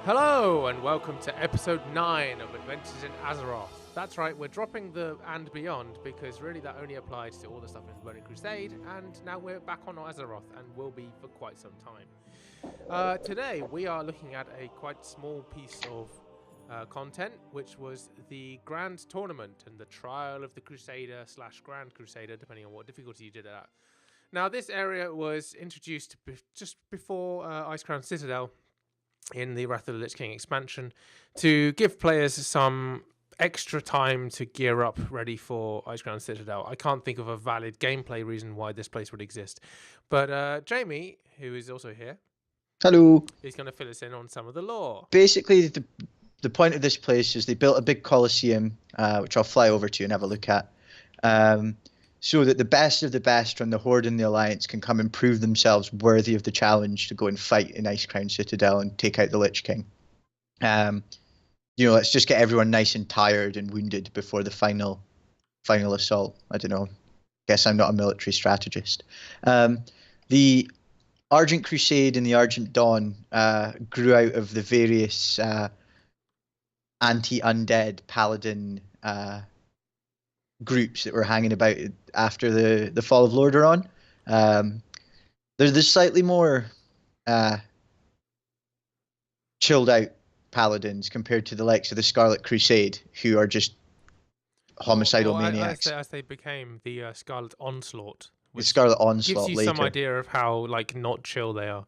Hello and welcome to episode 9 of Adventures in Azeroth. That's right, we're dropping the and beyond because really that only applies to all the stuff in Grand Crusade, and now we're back on Azeroth and will be for quite some time. Today we are looking at a quite small piece of content, which was the Grand Tournament and the Trial of the Crusader / Grand Crusader, depending on what difficulty you did it at. Now this area was introduced just before Icecrown Citadel in the Wrath of the Lich King expansion to give players some extra time to gear up ready for Icecrown Citadel. I can't think of a valid gameplay reason why this place would exist. But Jamie, who is also here, Hello. is going to fill us in on some of the lore. Basically, the point of this place is they built a big coliseum, which I'll fly over to and have a look at, so that the best of the best from the Horde and the Alliance can come and prove themselves worthy of the challenge to go and fight in Icecrown Citadel and take out the Lich King. Let's just get everyone nice and tired and wounded before the final assault. I don't know. Guess I'm not a military strategist. The Argent Crusade and the Argent Dawn grew out of the various anti-undead paladin groups that were hanging about after the fall of Lordaeron. There's slightly more chilled out paladins compared to the likes of the Scarlet Crusade, who are just homicidal maniacs. As they became the Scarlet Onslaught. The Scarlet Onslaught gives you some idea of how not chill they are.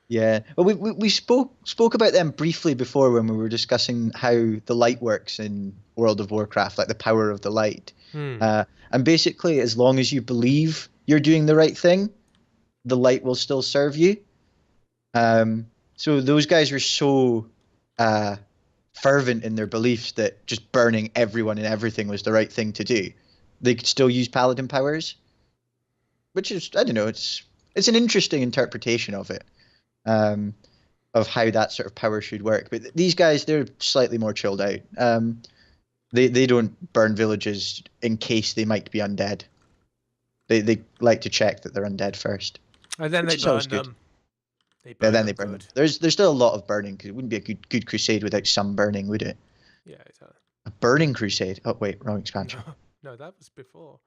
Yeah, well, we spoke about them briefly before when we were discussing how the light works in World of Warcraft, like the power of the light. And basically, as long as you believe you're doing the right thing, the light will still serve you. So those guys were so fervent in their beliefs that just burning everyone and everything was the right thing to do. They could still use paladin powers, which is, I don't know, it's an interesting interpretation of it. Of how that sort of power should work. But these guys, they're slightly more chilled out. They don't burn villages in case they might be undead. They like to check that they're undead first. And then they burn them. Then they burn them. There's still a lot of burning, because it wouldn't be a good crusade without some burning, would it? Yeah, exactly. A burning crusade? Oh, wait, wrong expansion. No, that was before.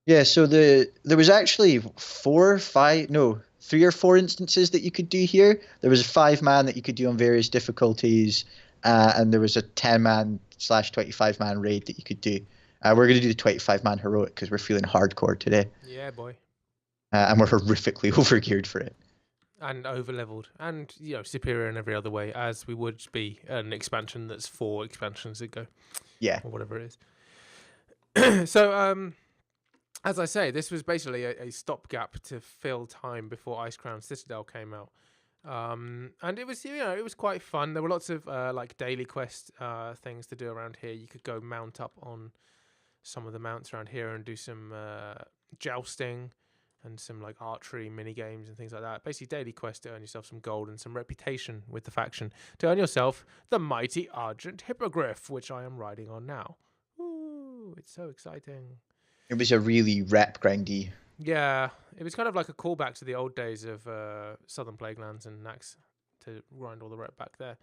Yeah, so there was actually 3 or 4 instances that you could do here. There was a 5-man that you could do on various difficulties, and there was a 10-man / 25-man raid that you could do. We're going to do the 25-man heroic because we're feeling hardcore today. Yeah, boy. And we're horrifically overgeared for it. And overleveled, and superior in every other way, as we would be an expansion that's 4 expansions ago. Yeah. Or whatever it is. So, as I say, this was basically a stopgap to fill time before Icecrown Citadel came out, and it was quite fun. There were lots of daily quest things to do around here. You could go mount up on some of the mounts around here and do some jousting and some archery mini games and things like that. Basically, daily quest to earn yourself some gold and some reputation with the faction to earn yourself the mighty Argent Hippogriff, which I am riding on now. Ooh, it's so exciting. It was a really rep grindy. Yeah, it was kind of like a callback to the old days of Southern Plaguelands and Nax to grind all the rep back there.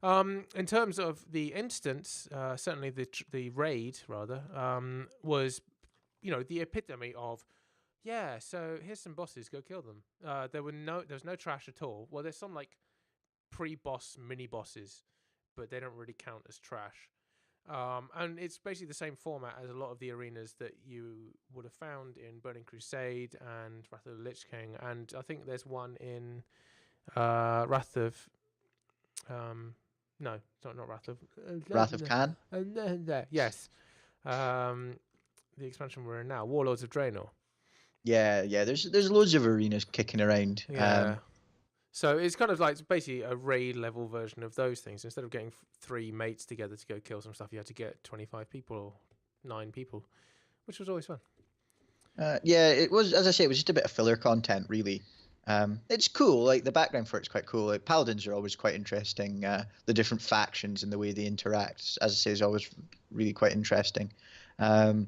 In terms of the instance, certainly the raid rather was, the epitome of, yeah. So here's some bosses, go kill them. There was no trash at all. Well, there's some pre-boss mini bosses, but they don't really count as trash. And it's basically the same format as a lot of the arenas that you would have found in Burning Crusade and Wrath of the Lich King, and I think there's one in Wrath of no, not Wrath of Wrath of Khan? Yes. The expansion we're in now, Warlords of Draenor. Yeah, there's loads of arenas kicking around. Yeah. So it's kind of basically a raid level version of those things. Instead of getting 3 mates together to go kill some stuff, you had to get 25 people or 9 people, which was always fun. Yeah, it was, as I say, it was just a bit of filler content, really. It's cool, the background for it's quite cool. Paladins are always quite interesting. The different factions and the way they interact, as I say, is always really quite interesting. In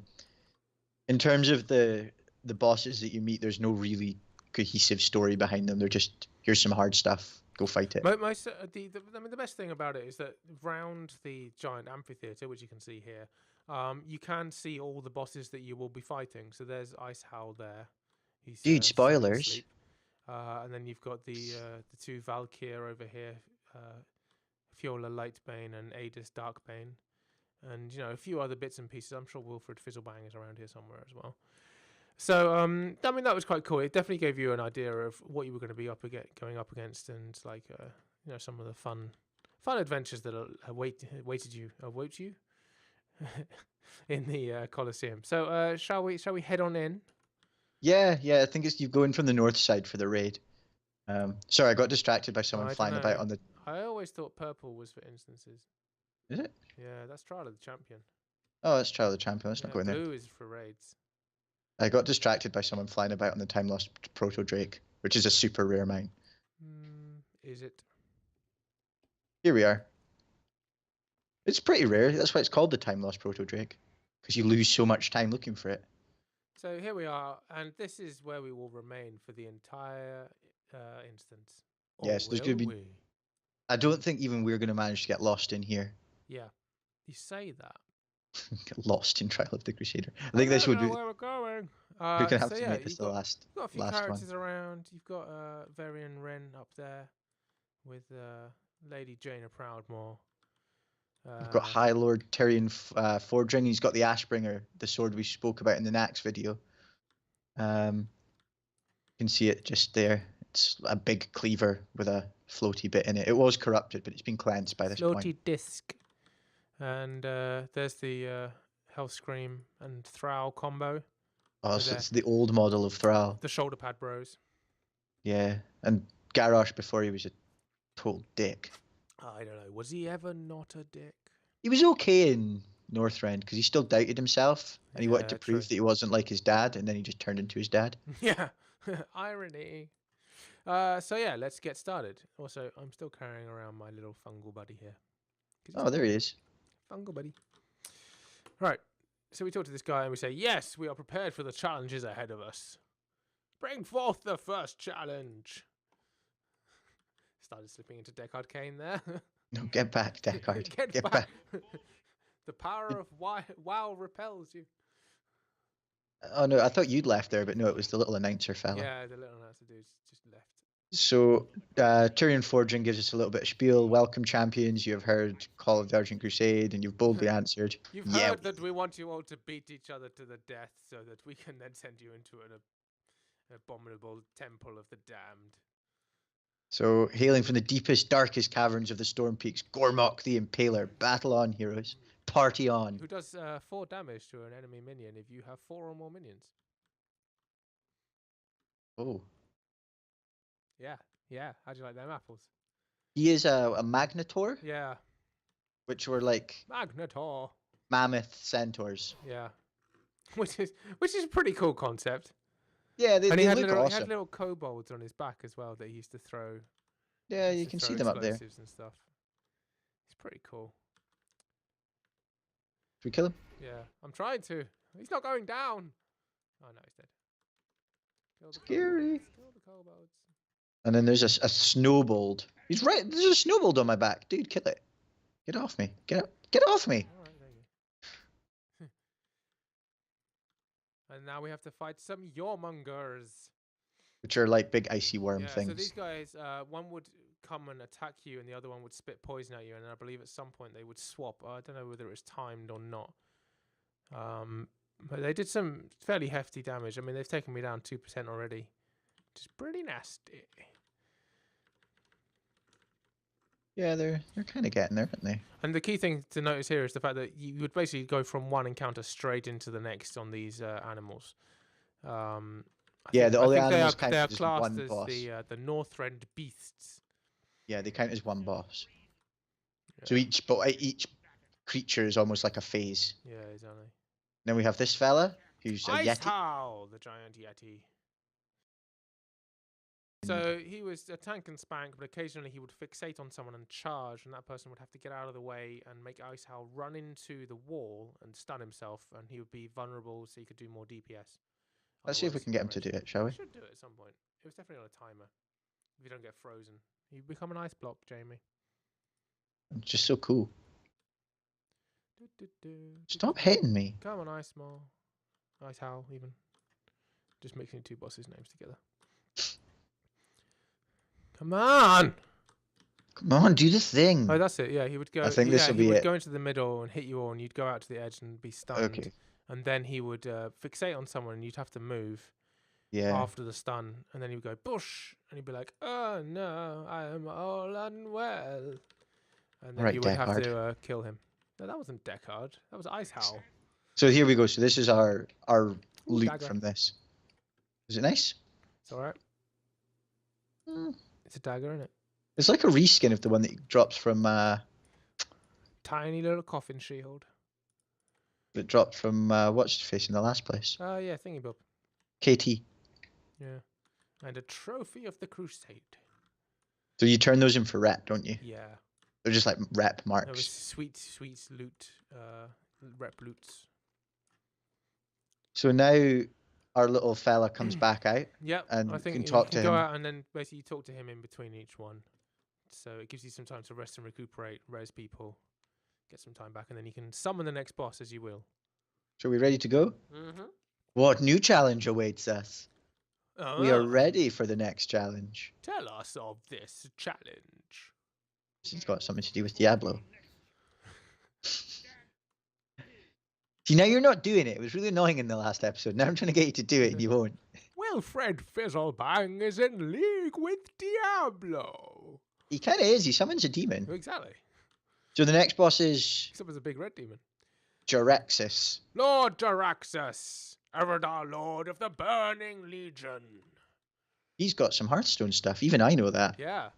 terms of the bosses that you meet, there's no really cohesive story behind them. They're just, here's some hard stuff, go fight it. Most I mean, the best thing about it is that round the giant amphitheater, which you can see here, you can see all the bosses that you will be fighting. So there's Ice Howl there. He's Dude, still spoilers. asleep. And then you've got the two Valkyr over here, Fiola Lightbane and Adis Darkbane, and you know, a few other bits and pieces. I'm sure Wilfred Fizzlebang is around here somewhere as well. So I mean, that was quite cool. It definitely gave you an idea of what you were going to be going up against, and like you know, some of the fun adventures that await you in the Colosseum. So shall we head on in? Yeah. I think you go in from the north side for the raid. Sorry, I got distracted by someone flying about on the. I always thought purple was for instances. Is it? Yeah, that's Trial of the Champion. Oh, that's Trial of the Champion. Let's not go in there. Blue is for raids. I got distracted by someone flying about on the Time Lost Proto Drake, which is a super rare mine. Is it? Here we are. It's pretty rare. That's why it's called the Time Lost Proto Drake, because you lose so much time looking for it. So here we are, and this is where we will remain for the entire instance. Yes, there's going to be. I don't think even we're going to manage to get lost in here. Yeah, you say that. Get lost in Trial of the Crusader. I think this would be. Where we're going. We're gonna have to make this the last. You've got a few characters one. around. You've got Varian Wren up there with Lady Jaina Proudmoore. We've got High Lord Tyrion Fordring. He's got the Ashbringer, the sword we spoke about in the Nax video. You can see it just there. It's a big cleaver with a floaty bit in it. It was corrupted, but it's been cleansed by this point. Floaty disc. And there's the Hellscream and Thrall combo. Oh, so it's the old model of Thrall. The shoulder pad bros. Yeah, and Garrosh before he was a total dick. I don't know. Was he ever not a dick? He was okay in Northrend because he still doubted himself and he wanted to prove that he wasn't like his dad, and then he just turned into his dad. Yeah, irony. So yeah, let's get started. Also, I'm still carrying around my little fungal buddy here. Oh, there he is. Fungal buddy. Right. So we talk to this guy and we say, yes, we are prepared for the challenges ahead of us. Bring forth the first challenge. Started slipping into Deckard Cain there. No, get back, Deckard. Get back. The power of WoW repels you. Oh no, I thought you'd left there, but no, it was the little announcer fella. Yeah, the little announcer dude just left. So Tyrion Fordring gives us a little bit of spiel. Welcome, champions. You have heard Call of the Argent Crusade, and you've boldly answered. You've heard that we want you all to beat each other to the death, so that we can then send you into an abominable temple of the damned. So, hailing from the deepest, darkest caverns of the Storm Peaks, Gormok the Impaler. Battle on, heroes. Party on. Who does 4 damage to an enemy minion if you have 4 or more minions. Oh. Yeah. How do you like them apples? He is a Magnetor. Yeah. Which were like Magnetor. Mammoth centaurs. Yeah. Which is a pretty cool concept. Yeah, they look awesome. He had little kobolds on his back as well that he used to throw. Yeah, you can see them up there. And stuff. It's pretty cool. Should we kill him? Yeah, I'm trying to. He's not going down. Oh no, he's dead. Kill the Scary. Kill the kobolds. And then there's a snowballed. He's right. There's a snowballed on my back, dude. Kill it. Get off me. Get off me. All right, thank you. And now we have to fight some Yormongers. Which are like big icy worm things. So these guys, one would come and attack you, and the other one would spit poison at you, and I believe at some point they would swap. I don't know whether it was timed or not. But they did some fairly hefty damage. I mean, they've taken me down 2% already, which is pretty nasty. Yeah, they're kind of getting there, aren't they? And the key thing to notice here is the fact that you would basically go from one encounter straight into the next on these animals. All the animals count they are as classed one as boss. the Northrend beasts. Yeah, they count as one boss. Yeah. So each creature is almost like a phase. Yeah, exactly. Then we have this fella who's a Ice Yeti. Howl, the giant Yeti. So he was a tank and spank, but occasionally he would fixate on someone and charge, and that person would have to get out of the way and make Ice Howl run into the wall and stun himself, and he would be vulnerable, so he could do more DPS. Let's see if we can get him to do it, shall we? We should do it at some point. It was definitely on a timer. If you don't get frozen. You become an ice block, Jamie. It's just so cool. Do. Stop hitting me. Come on, Ice Maul. Ice Howl, even. Just mixing two bosses' names together. Come on! Come on, do the thing. Oh, that's it. Yeah, he would go. I think this will be he would it. go into the middle and hit you all, and you'd go out to the edge and be stunned. Okay. And then he would fixate on someone, and you'd have to move Yeah. after the stun. And then he would go, bush! And he'd be like, oh no, I am all unwell. And then Right, you would have Deckard. to kill him. No, that wasn't Deckard. That was Ice Howl. So here we go. So this is our loot dagger. from this. Is it nice? It's alright. Mm. It's a dagger, isn't it? It's like a reskin of the one that drops from Tiny little coffin shield. that dropped from what's his face in the last place. Oh, yeah, thingy bob. KT. Yeah. And a trophy of the crusade. So you turn those in for rep, don't you? Yeah. They're just like rep That was marks. sweet loot. Rep loots. So now our little fella comes back out. Yep. And I think you can you talk can to go him. out and then basically talk to him in between each one. So it gives you some time to rest and recuperate, res people, get some time back, and then you can summon the next boss as you will. So are we ready to go? Mm-hmm. What new challenge awaits us? We are ready for the next challenge. Tell us of this challenge. This has got something to do with Diablo. See, now you're not doing it. It was really annoying in the last episode. Now I'm trying to get you to do it and you won't. Wilfred Fizzlebang is in league with Diablo. He kind of is. He summons a demon. Exactly. So the next boss is Except it's a big red demon. Jaraxxus. Lord Jaraxxus, Eredar Lord of the Burning Legion. He's got some Hearthstone stuff. Even I know that. Yeah.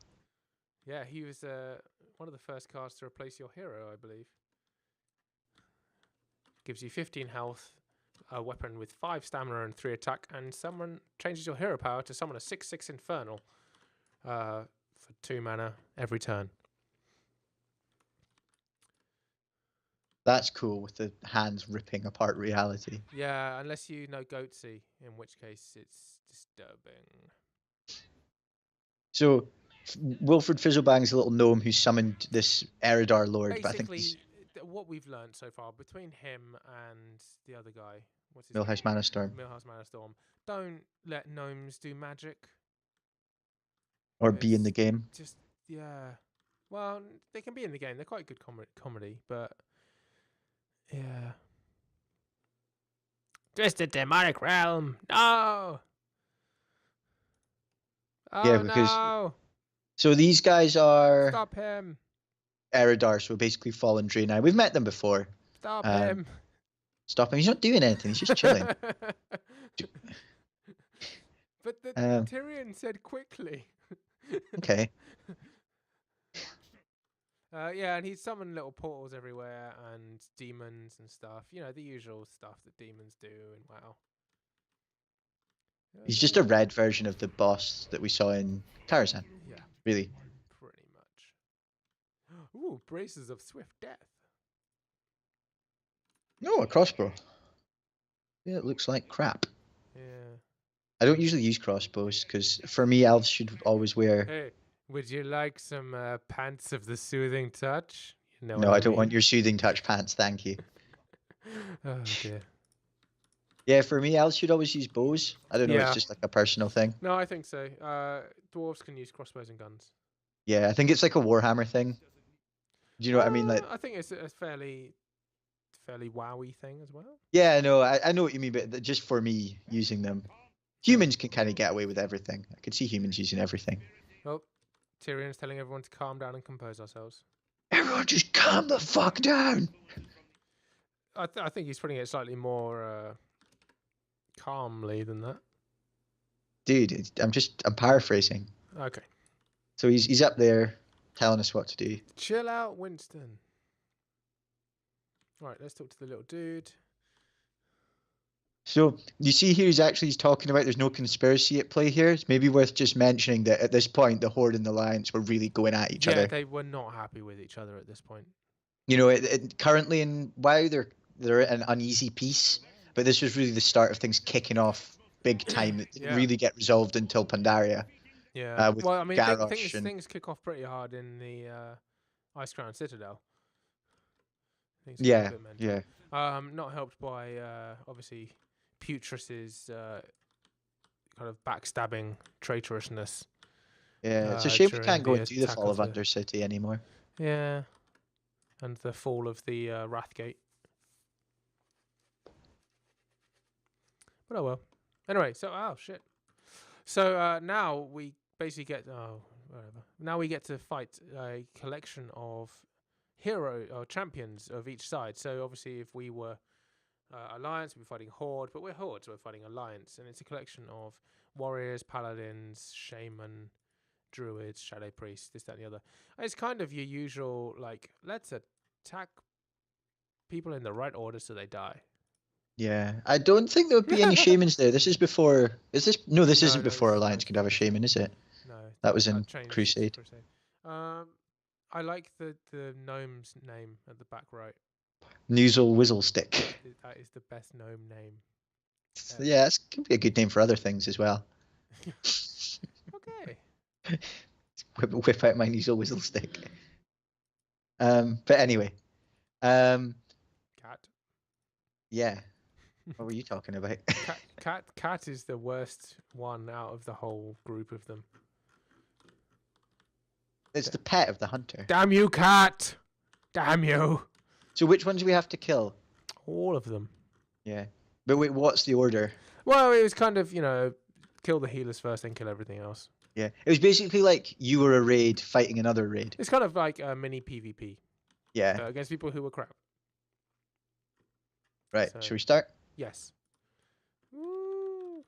Yeah, he was one of the first cards to replace your hero, I believe. Gives you 15 health, a weapon with 5 stamina and 3 attack, and someone changes your hero power to summon a 6/6 Infernal for 2 mana every turn. That's cool with the hands ripping apart reality. Yeah, unless you know Goatsy, in which case it's disturbing. So Wilfred Fizzlebang's a little gnome who summoned this Eredar Lord. Basically, but I think he's what we've learned so far between him and the other guy, what's his Millhouse Mana Storm. Millhouse Mana Storm, don't let gnomes do magic. Or be in the game. Just, yeah. Well, they can be in the game. They're quite good comedy, but yeah. Just a demonic realm. No. Oh, Yeah, because- no. So these guys are Stop him. Eredar, so basically Fallen Draenei. We've met them before. Stop Um, him. Stop him. He's not doing anything. He's just chilling. But the Um, Tyrion said quickly. Okay. Yeah, and he's summoned little portals everywhere and demons and stuff. You know, the usual stuff that demons do and WoW. He's just a red version of the boss that we saw in Tarzan. Yeah, Really. pretty much. Ooh, braces of swift death. No, a crossbow. Yeah, it looks like crap. Yeah. I don't usually use crossbows because for me, elves should always wear. Hey, would you like some pants of the soothing touch? You know No, what I don't want mean. your soothing touch pants, thank you. Oh dear. Yeah, for me, elves should always use bows. I don't know, Yeah. it's just like a personal thing. No, I think so. Dwarves can use crossbows and guns. Yeah, I think it's like a Warhammer thing. Do you know what I mean? Like, I think it's a fairly wowy thing as well. yeah, no, I know what you mean, but just for me using them, humans can kind of get away with everything. I could see humans using everything. Well, Tyrion's telling everyone to calm down and compose ourselves. Everyone, just calm the fuck down. I think he's putting it slightly more calmly than that. Dude, I'm paraphrasing. Okay. So he's up there telling us what to do. Chill out, Winston. Right, let's talk to the little dude. So you see here he's talking about there's no conspiracy at play here. It's maybe worth just mentioning that at this point the Horde and the Alliance were really going at each Yeah, other. they were not happy with each other at this point. You know, currently in WoW they're at an uneasy peace, but this was really the start of things kicking off big time. It didn't Yeah. really get resolved until Pandaria. Yeah. with Well, I mean, Garrosh and things kick off pretty hard in the Ice Crown Citadel. Things get a yeah, bit mental. yeah, Not helped by obviously Putris's kind of backstabbing traitorousness. yeah. It's a shame we During can't go the and do the attack fall of the Undercity anymore. yeah, and the fall of the Wrathgate. But oh well. Anyway, so oh shit. So now we basically get whatever. Now we get to fight a collection of hero or champions of each side. So obviously, if we were Alliance, we'd be fighting Horde, but we're Horde, so we're fighting Alliance, and it's a collection of warriors, paladins, shaman, druids, shadow priests, this, that, and the other. And it's kind of your usual like, let's attack people in the right order so they die. Yeah, I don't think there would be any shamans there. This is before. Is this? No, this isn't before Alliance could have a shaman, is it? No, That was in changed Crusade. I like the gnome's name at the back right. Noozle Whizzlestick. That is the best gnome name. Yeah, it could be a good name for other things as well. Okay. Whip out my Noozle Whizzlestick. But anyway, Cat. yeah. What were you talking about? Cat is the worst one out of the whole group of them. It's the pet of the hunter. Damn you, Cat! Damn you! So which ones do we have to kill? All of them. Yeah. But wait, what's the order? Well, it was kind of, kill the healers first, then kill everything else. Yeah. It was basically like you were a raid fighting another raid. It's kind of like a mini PvP. Yeah. Against people who were crap. Right. So, Should we start? Yes. Oh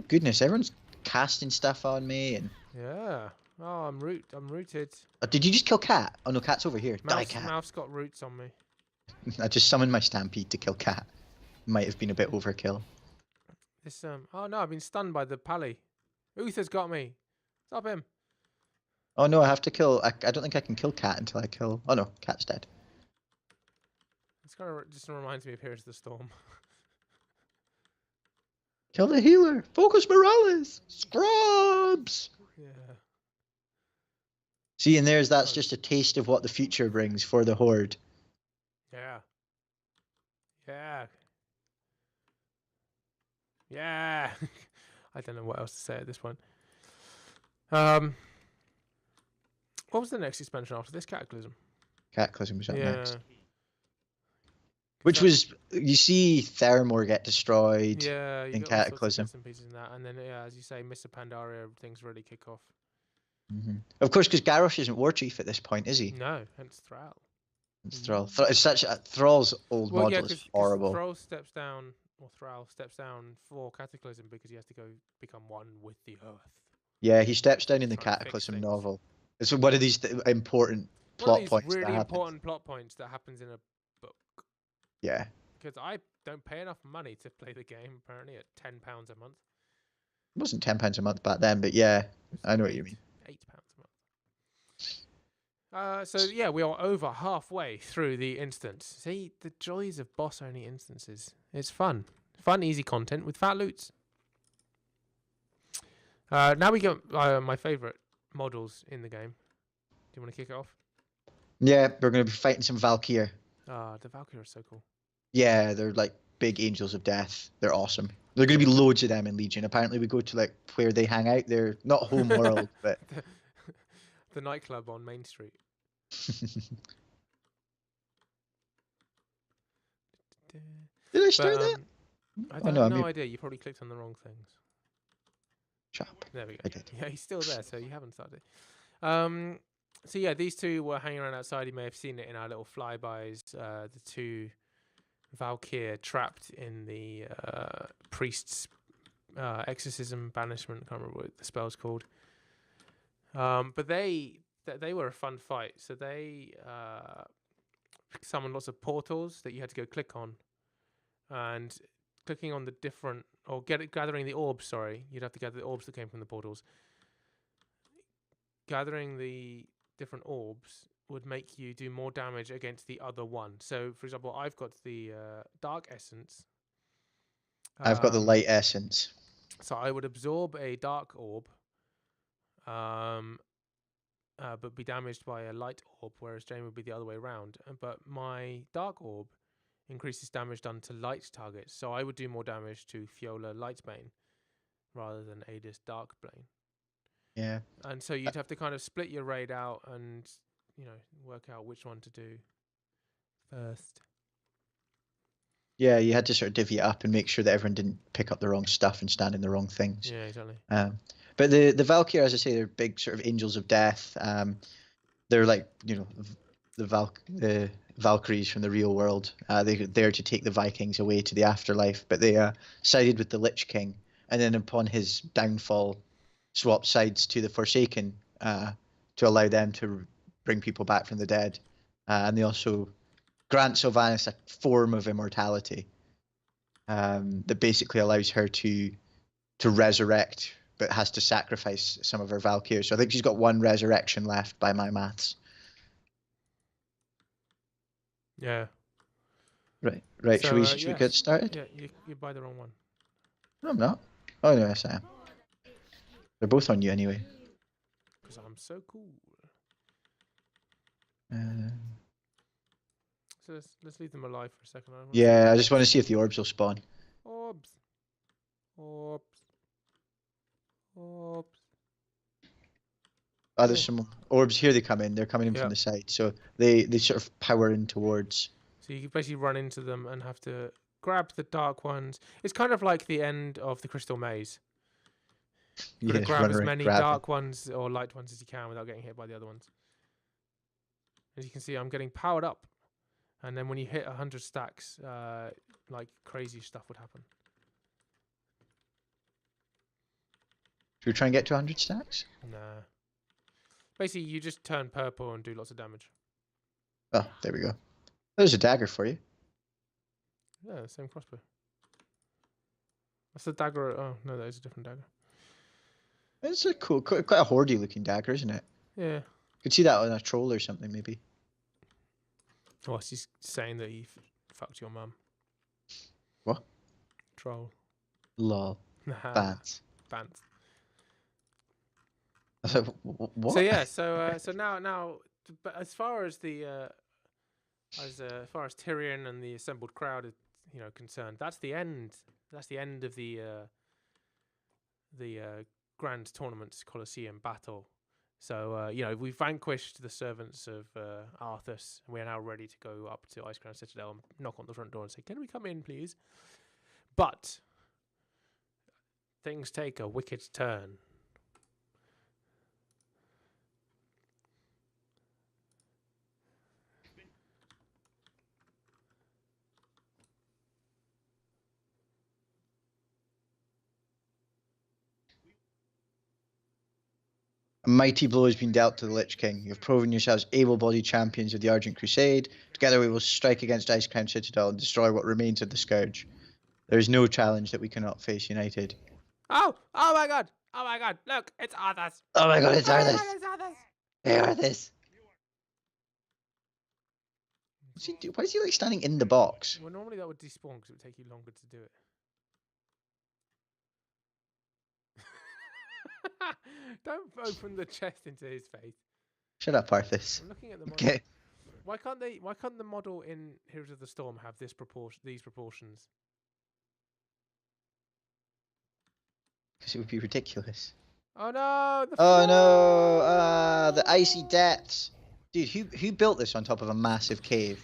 goodness, everyone's casting stuff on me and. Yeah. Oh, I'm rooted. Oh, did you just kill Cat? Oh no, Cat's over here. Die, Cat. Mouth's got roots on me. I just summoned my Stampede to kill Cat. Might have been a bit overkill. This oh no, I've been stunned by the pally. Uther's got me. Stop him. Oh no, I have to kill. I don't think I can kill Cat until I kill. Oh no, Cat's dead. It's kind of just reminds me of Here's the Storm. Kill the healer. Focus Morales. Scrubs. Yeah. See, and that's just a taste of what the future brings for the Horde. Yeah. Yeah. Yeah. I don't know what else to say at this point. What was the next expansion after this? Cataclysm. Cataclysm was up next. Which was, you see Theramore get destroyed in Cataclysm. And pieces in that. And then, as you say, Mr. Pandaria, things really kick off. Of course, because Garrosh isn't War Chief at this point, is he? No, hence Thrall. It's Thrall. It's such Thrall's old model is horrible. Thrall steps down for Cataclysm because he has to go become one with the Earth. Yeah, he steps down in the Cataclysm novel. It's one of these important plot points. Really important plot points that happens in a book. Yeah. Because I don't pay enough money to play the game, apparently, at £10 a month. It wasn't £10 a month back then, but yeah, I know what you mean. £8 a month. So yeah, we are over halfway through the instance. See, the joys of boss-only instances. It's fun. Fun, easy content with fat loots. Now we get my favourite models in the game. Do you want to kick it off? Yeah, we're going to be fighting some Valkyr. The Valkyr are so cool. Yeah, they're like big angels of death. They're awesome. There are going to be loads of them in Legion. Apparently, we go to like where they hang out. They're not home world, but the nightclub on Main Street. Did I start that? I don't have no idea. You probably clicked on the wrong things. Chop. There we go. I did. Yeah, he's still there, so you haven't started. So yeah, these two were hanging around outside. You may have seen it in our little flybys. The two Valkyr trapped in the priest's exorcism banishment. I can't remember what the spell's called. But they were a fun fight. So they summoned lots of portals that you had to go click on, and clicking on the different gathering the orbs. Sorry, you'd have to gather the orbs that came from the portals. Gathering the different orbs would make you do more damage against the other one. So, for example, I've got the Dark Essence. I've got the Light Essence. So I would absorb a Dark Orb but be damaged by a light orb, whereas Jane would be the other way around. But my dark orb increases damage done to light targets, so I would do more damage to Fiola Lightbane rather than Ada's Darkbane. Yeah. And so you'd have to kind of split your raid out and, work out which one to do first. Yeah, you had to sort of divvy it up and make sure that everyone didn't pick up the wrong stuff and stand in the wrong things. Yeah, exactly. But the Valkyrie, as I say, they're big sort of angels of death. They're like, the Valkyries from the real world. They're there to take the Vikings away to the afterlife, but they sided with the Lich King, and then upon his downfall, swapped sides to the Forsaken to allow them to bring people back from the dead. And they also grant Sylvanas a form of immortality that basically allows her to resurrect, but has to sacrifice some of her Valkyries. So I think she's got one resurrection left by my maths. Yeah. Right. So, Should we get started? Yeah, you buy the wrong one. No, I'm not. Oh, no, yes, I am. They're both on you anyway. Because I'm so cool. So let's leave them alive for a second. I just want to see if the orbs will spawn. Orbs. Oh, there's some orbs here. They come in. They're coming in from the side. So they sort of power in towards. So you basically run into them and have to grab the dark ones. It's kind of like the end of the Crystal Maze. You've got to grab as many dark ones or light ones as you can without getting hit by the other ones. As you can see, I'm getting powered up. And then when you hit 100 stacks, like crazy stuff would happen. Should we try and get to 100 stacks? Nah. Basically, you just turn purple and do lots of damage. Oh, there we go. There's a dagger for you. Yeah, same crossbow. That's the dagger. Oh, no, that is a different dagger. It's a cool, quite a hoardy looking dagger, isn't it? Yeah. Could see that on a troll or something, maybe. Oh, she's saying that he fucked your mum. What? Troll. Lol. Bants. Bants. What? So yeah, so now, but as far as the as far as Tyrion and the assembled crowd is, concerned, that's the end. That's the end of the Grand Tournament Colosseum battle. So we've vanquished the servants of Arthas, and we are now ready to go up to Icecrown Citadel and knock on the front door and say, "Can we come in, please?" But things take a wicked turn. A mighty blow has been dealt to the Lich King. You have proven yourselves able-bodied champions of the Grand Crusade. Together we will strike against Icecrown Citadel and destroy what remains of the Scourge. There is no challenge that we cannot face united. Oh my god! Oh my god! Look, it's Arthas! Oh my god, it's Arthas! Hey, Arthas! Why is he like standing in the box? Well, normally that would despawn because it would take you longer to do it. Don't open the chest into his face. Shut up, Arthas. I'm looking at the model. Okay. Why can't the model in Heroes of the Storm have these proportions? Because it would be ridiculous. Oh no! The icy depths. Dude, who built this on top of a massive cave?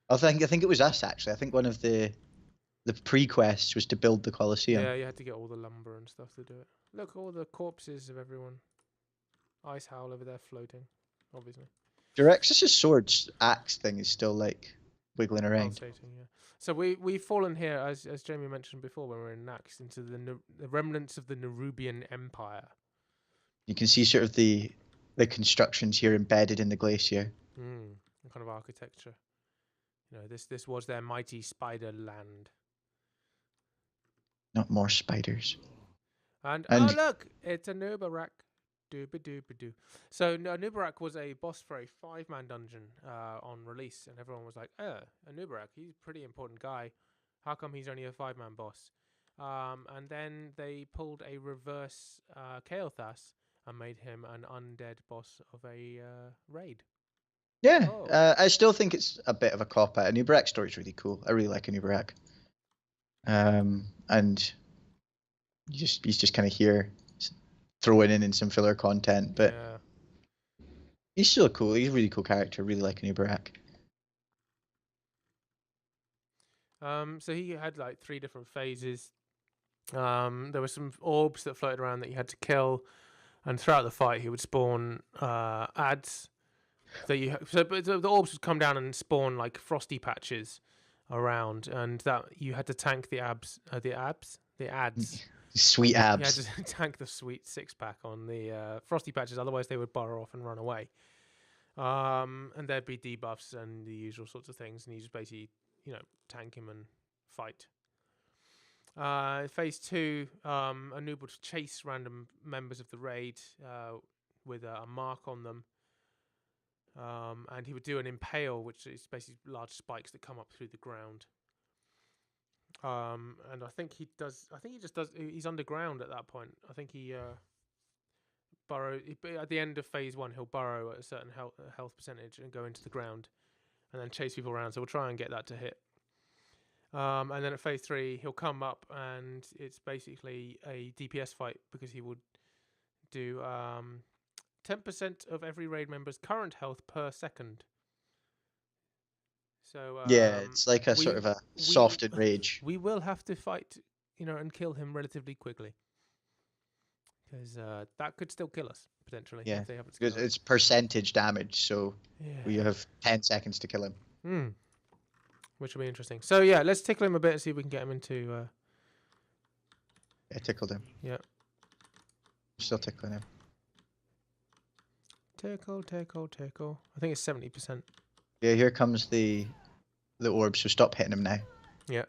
I think it was us actually. I think one of the pre-quests was to build the Colosseum. Yeah, you had to get all the lumber and stuff to do it. Look, all the corpses of everyone. Ice Howl over there floating, obviously. Direx's sword's axe thing is still like wiggling around. Pulsating, yeah. So we've fallen here, as Jamie mentioned before, when we were in Nax, into the remnants of the Nerubian Empire. You can see sort of the constructions here embedded in the glacier. Kind of architecture. This was their mighty spider land. Not more spiders. And oh look, it's Anub'arak. Dooba-dooba-doo. So Anub'arak was a boss for a 5-man dungeon on release, and everyone was like, Anub'arak, he's a pretty important guy. How come he's only a 5-man boss? And then they pulled a reverse Kael'thas and made him an undead boss of a raid. Yeah, Oh. I still think it's a bit of a cop out. Anub'arak story's really cool. I really like Anub'arak. And he's just kind of here, throwing in some filler content, but Yeah. he's still cool. He's a really cool character. Really like Anub'arak. So he had like 3 different phases. There were some orbs that floated around that you had to kill, and throughout the fight he would spawn ads. But the orbs would come down and spawn like frosty patches around, and that you had to tank the ads. Sweet You had abs. to tank the sweet 6-pack on the frosty patches, otherwise they would burrow off and run away. And there'd be debuffs and the usual sorts of things, and you just basically, tank him and fight. Phase 2, Anub would chase random members of the raid with a mark on them. And he would do an impale, which is basically large spikes that come up through the ground. And I think he just does. He's underground at that point. I think he burrow at the end of phase 1. He'll burrow at a certain health percentage and go into the ground, and then chase people around. So we'll try and get that to hit. And then at phase 3, he'll come up, and it's basically a DPS fight because he would do 10% of every raid member's current health per second. So Yeah, it's like a sort of a softened rage. We will have to fight, and kill him relatively quickly, because that could still kill us potentially. Yeah, if they haven't because it's percentage damage, so we have 10 seconds to kill him. Which will be interesting. So yeah, let's tickle him a bit and see if we can get him into. I tickled him. Yeah. Still tickling him. Tickle. I think it's 70%. Yeah, here comes the orb, so stop hitting him now. Yeah.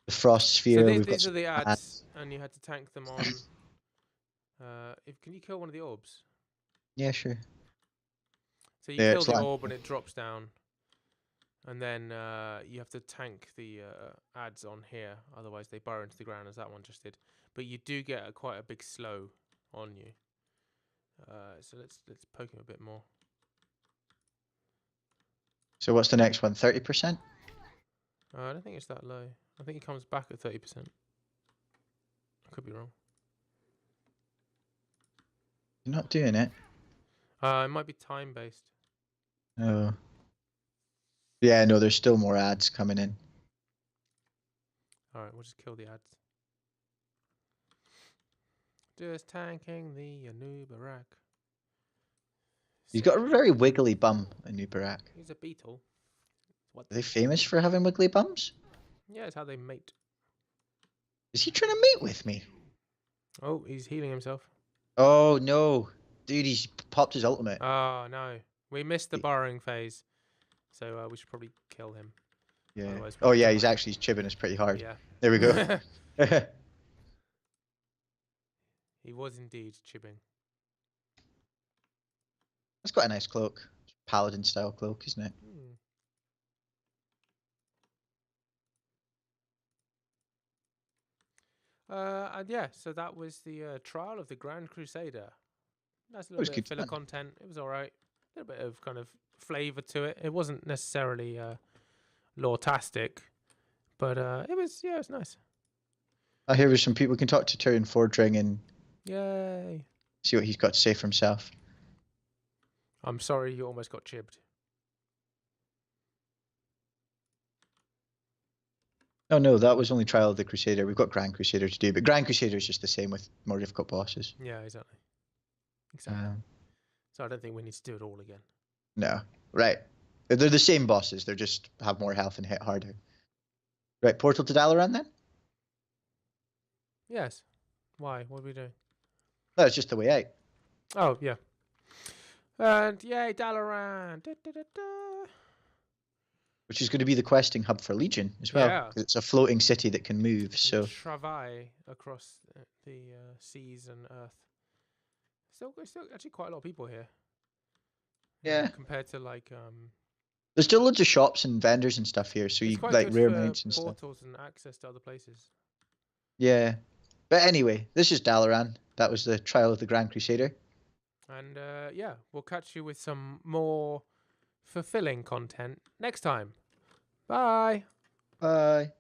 The frost sphere. So we've these got are the ads, and you had to tank them on. Can you kill one of the orbs? Yeah, sure. So you kill the orb and it drops down, and then you have to tank the ads on here. Otherwise, they burrow into the ground, as that one just did. But you do get quite a big slow on you. So let's poke him a bit more. So what's the next one? 30%? I don't think it's that low. I think he comes back at 30%. I could be wrong. You're not doing it. It might be time based. Oh. Yeah, no, there's still more ads coming in. Alright, we'll just kill the ads. Just tanking the Anub'arak. He's got a very wiggly bum, Anub'arak. He's a beetle. What? Are they famous for having wiggly bums? Yeah, it's how they mate. Is he trying to mate with me? Oh, he's healing himself. Oh, no. Dude, he's popped his ultimate. Oh, no. We missed the burrowing phase. So we should probably kill him. Yeah. Otherwise Oh, yeah, he's chibbing us pretty hard. Yeah. There we go. He was indeed chibbing. That's got a nice cloak. Paladin style cloak, isn't it? And yeah, so that was the trial of the Grand Crusader. Nice little bit of filler content. It was alright. A little bit of kind of flavour to it. It wasn't necessarily lore-tastic, but it was nice. I hear there's some people we can talk to Tyrion Fordring and yay, see what he's got to say for himself. I'm sorry you almost got chibbed. Oh no, that was only Trial of the Crusader. We've got Grand Crusader to do, but Grand Crusader is just the same with more difficult bosses. Yeah, exactly. So I don't think we need to do it all again. No, right. They're the same bosses. They just have more health and hit harder. Right, portal to Dalaran then? Yes. Why? What are we doing? No, it's just the way out. Oh, yeah. And yay, Dalaran! Da, da, da, da. Which is going to be the questing hub for Legion as well. Yeah. It's a floating city that can move. So travail across the seas and earth. Still actually quite a lot of people here. Yeah. Compared to like there's still loads of shops and vendors and stuff here, so you like rare mounts and stuff. Portals and access to other places. Yeah. But anyway, this is Dalaran. That was the trial of the Grand Crusader. And yeah, we'll catch you with some more fulfilling content next time. Bye. Bye.